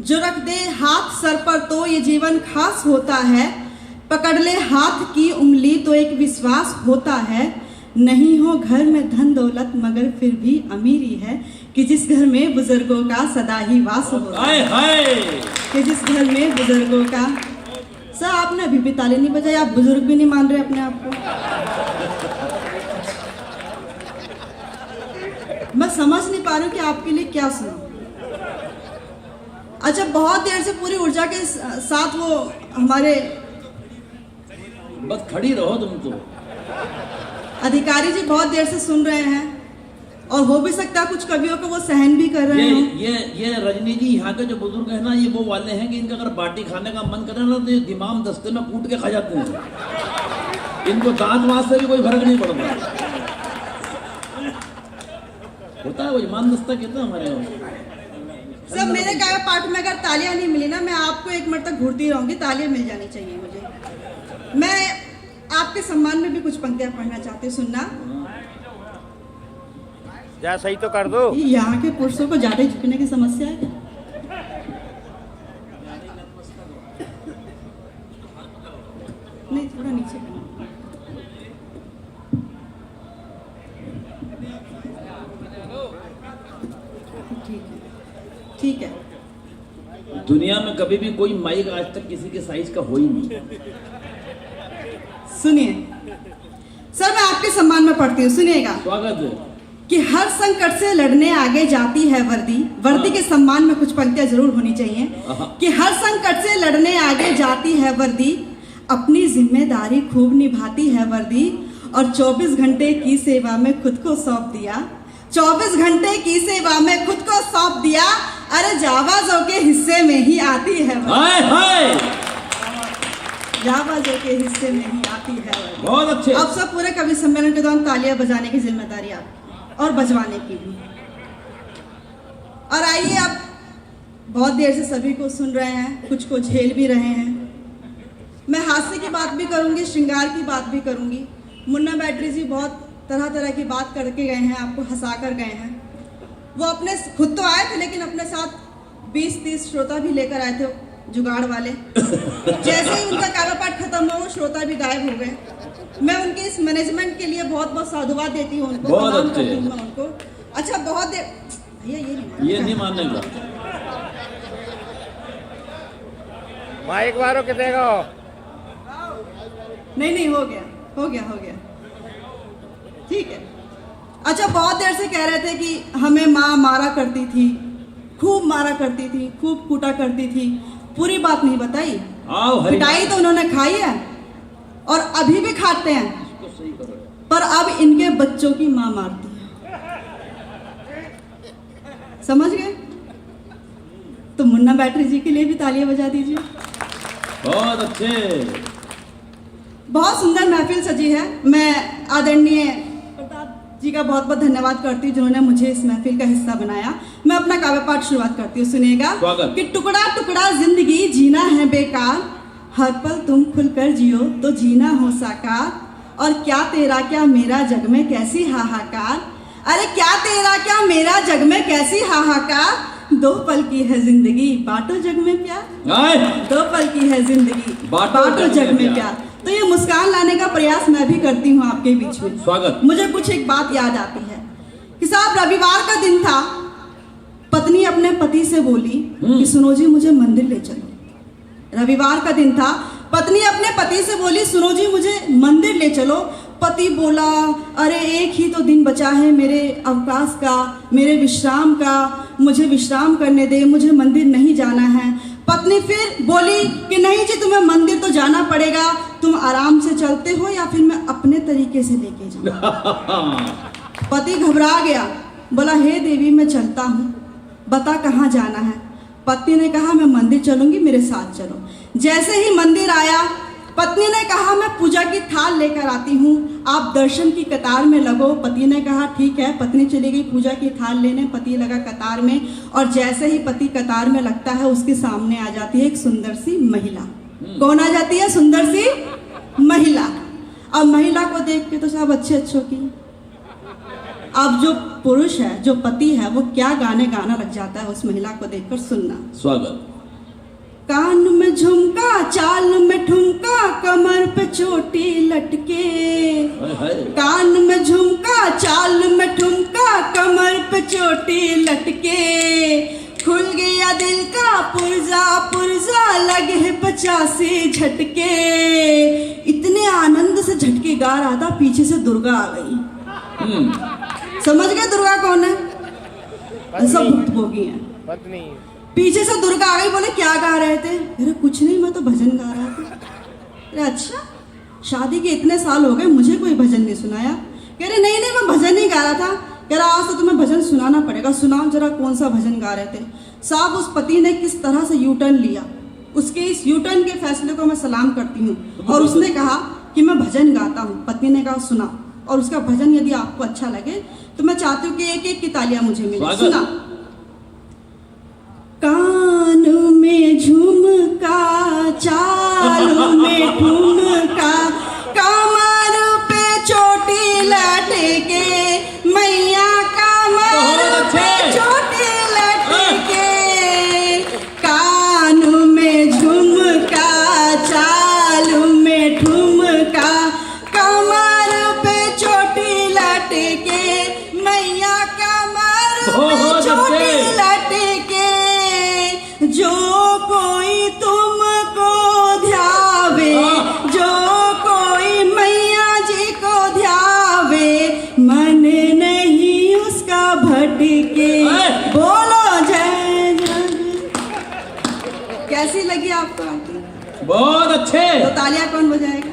जो रख दे हाथ सर पर तो ये जीवन खास होता है, पकड़ ले हाथ की उंगली तो एक विश्वास होता है। नहीं हो घर में धन दौलत मगर फिर भी अमीरी है, कि जिस घर में बुजुर्गों का सदा ही वास होता है। कि जिस घर में बुजुर्गों का। सर आपने अभी भी ताली नहीं बजाई, आप बुजुर्ग भी नहीं मान रहे अपने आप को। मैं समझ नहीं पा रही हूँ कि आपके लिए क्या सुनाऊं। अच्छा, बहुत देर से पूरी ऊर्जा के साथ वो हमारे बस खड़ी रहो तुम तो। अधिकारी जी बहुत देर से सुन रहे हैं, और हो भी सकता है कुछ कवियों को वो सहन भी कर रहे हैं। ये रजनी जी यहाँ के जो बुजुर्ग है ना, ये वो वाले हैं कि इनका अगर बाटी खाने का मन करे ना तो ये दिमाग दस्ते में कूट के खा जाते हैं। इनको दांत वास से भी कोई फर्क नहीं पड़ता। होता है वो ईमान दस्ता कहते हैं हमारे यहाँ। सब मेरे काव्य पाठ में अगर तालियां नहीं मिली ना, मैं आपको एक मिनट तक घूरती रहूंगी। तालियां मिल जानी चाहिए मुझे। मैं आपके सम्मान में भी कुछ पंक्तियां पढ़ना चाहती हूँ, सुनना। जा सही तो कर दो। यहाँ के पुरुषों को ज्यादा झुकने की समस्या है। नहीं, थोड़ा नीचे करना। ठीक है। दुनिया में कभी भी कोई माइक आज तक किसी के साइज का हो ही नहीं। सुनिए सर, मैं आपके सम्मान में पढ़ती हूँ, सुनिएगा। स्वागत है। कि हर संकट से लड़ने आगे जाती है वर्दी। वर्दी के सम्मान में कुछ पंक्तियां जरूर होनी चाहिए। कि हर संकट से लड़ने आगे जाती है वर्दी, अपनी जिम्मेदारी खूब निभाती है वर्दी, और 24 घंटे की सेवा में खुद को सौंप दिया। 24 घंटे की सेवा में खुद को सौंप दिया। अरे जाबाजों के हिस्से में ही आती है वर्दी। जाबाजों के हिस्से में ही आती है वर्दी। बहुत अच्छे। अब सब पूरे कवि सम्मेलन के दौरान तालियां बजाने की जिम्मेदारी आपकी, और बजवाने की भी। और आइए, अब बहुत देर से सभी को सुन रहे हैं, कुछ को झेल भी रहे हैं। मैं हास्य की बात भी करूंगी, श्रृंगार की बात भी करूंगी। मुन्ना बैटरी जी बहुत तरह तरह की बात करके गए हैं, आपको हंसा कर गए हैं। वो अपने खुद तो आए थे, लेकिन अपने साथ 20-30 श्रोता भी लेकर आए थे, जुगाड़ वाले। जैसे ही उनका काव्य पाठ खत्म हुआ, वो श्रोता भी गायब हो गए। मैं उनके इस मैनेजमेंट के लिए बहुत बहुत साधुवाद देती हूँ उनको, बहुत अच्छे मैं उनको। अच्छा, बहुत देर भैया ये नहीं मानने का। माइक मारो के देगा। नहीं, हो गया। ठीक है। अच्छा, बहुत देर से कह रहे थे कि हमें माँ मारा करती थी, खूब मारा करती थी, खूब कूटा करती थी। पूरी बात नहीं बताई। पिटाई तो उन्होंने खाई है, और अभी भी खाते हैं, पर अब इनके बच्चों की माँ मारती है। समझ गए? तो मुन्ना बैटरी जी के लिए भी तालियां बजा दीजिए। बहुत अच्छे। बहुत सुंदर महफिल सजी है। मैं आदरणीय प्रताप जी का बहुत बहुत धन्यवाद करती हूँ, जिन्होंने मुझे इस महफिल का हिस्सा बनाया। मैं अपना काव्य पाठ शुरुआत करती हूँ, सुनिएगा। कि टुकड़ा टुकड़ा जिंदगी जीना है बेकार, हर पल तुम खुलकर जियो तो जीना हो साकार, और क्या तेरा क्या मेरा जग में कैसी हाहाकार। अरे क्या तेरा क्या मेरा जग में कैसी हाहाकार, 2 पल की है जिंदगी बांटो जग में प्यार। 2 पल की है जिंदगी बांटो जग में प्यार। तो ये मुस्कान लाने का प्रयास मैं भी करती हूँ आपके बीच में। स्वागत। मुझे कुछ एक बात याद आती है कि साहब, रविवार का दिन था। पत्नी अपने पति से बोली कि सुनो जी, मुझे मंदिर ले चलो। रविवार का दिन था। पत्नी अपने पति से बोली, सुनो जी, मुझे मंदिर ले चलो। पति बोला, अरे एक ही तो दिन बचा है मेरे अवकाश का, मेरे विश्राम का, मुझे विश्राम करने दे, मुझे मंदिर नहीं जाना है। पत्नी फिर बोली कि नहीं जी, तुम्हें मंदिर तो जाना पड़ेगा। तुम आराम से चलते हो या फिर मैं अपने तरीके से लेके जाऊं? पति घबरा गया, बोला, हे देवी, मैं चलता हूँ, बता कहाँ जाना है। पत्नी ने कहा, मैं मंदिर चलूंगी, मेरे साथ चलो। जैसे ही मंदिर आया, पत्नी ने कहा, मैं पूजा की थाल लेकर आती हूँ, आप दर्शन की कतार में लगो। पति ने कहा, ठीक है। पत्नी चली गई पूजा की थाल लेने, पति लगा कतार में। और जैसे ही पति कतार में लगता है, उसके सामने आ जाती है एक सुंदर सी महिला। कौन आ जाती है? सुंदर सी महिला। अब महिला को देख के तो सब अच्छे की। अब जो पुरुष है, जो पति है, वो क्या गाने गाना लग जाता है उस महिला को देखकर, सुनना। स्वागत। कान में झुमका, चाल में ठुमका, कमर पे चोटी लटके। हाय हाय। कान में झुमका, चाल में ठुमका, कमर पे चोटी लटके। खुल गया दिल का पुर्जा पुर्जा, लगे है 85 झटके। इतने आनंद से झटके गा रहा था, पीछे से दुर्गा आ गई। समझ गए दुर्गा कौन है? सब भुक्तभोगी हैं। पत्नी। पीछे से दुर्गा आ गई, बोले क्या गा रहे थे? अरे कुछ नहीं, मैं तो भजन गा रहा था। अरे अच्छा, शादी के इतने साल हो गए, मुझे कोई भजन नहीं सुनाया? कह रहे नहीं नहीं, मैं भजन नहीं गा रहा था। कह रहा आज तो तुम्हें भजन सुनाना पड़ेगा, सुनाओ जरा कौन सा भजन गा रहे थे। साहब उस पति ने किस तरह से यू टर्न लिया, उसके इस यू टर्न के फैसले को मैं सलाम करती हूँ। और उसने कहा कि मैं भजन गाता हूँ। पत्नी ने कहा सुना, और उसका भजन यदि आपको अच्छा लगे तो मैं चाहती हूँ कि एक एक की तालियां मुझे मिले। सुना। कान में झुमका, चाल में ठुमका, कमर पे चोटी लटके, मैया कमर पे चोटी लटके। कान में झुमका, चाल में ठुमका, कमर पे चोटी लटके, मैया कमर पे चोटी लटके। जो कोई तुमको ध्यावे, जो कोई मैया जी को ध्यावे, मन नहीं उसका भटके। बोलो जय जय। कैसी लगी आपको आंटी? बहुत अच्छे। तो तालियां कौन बजाएगा?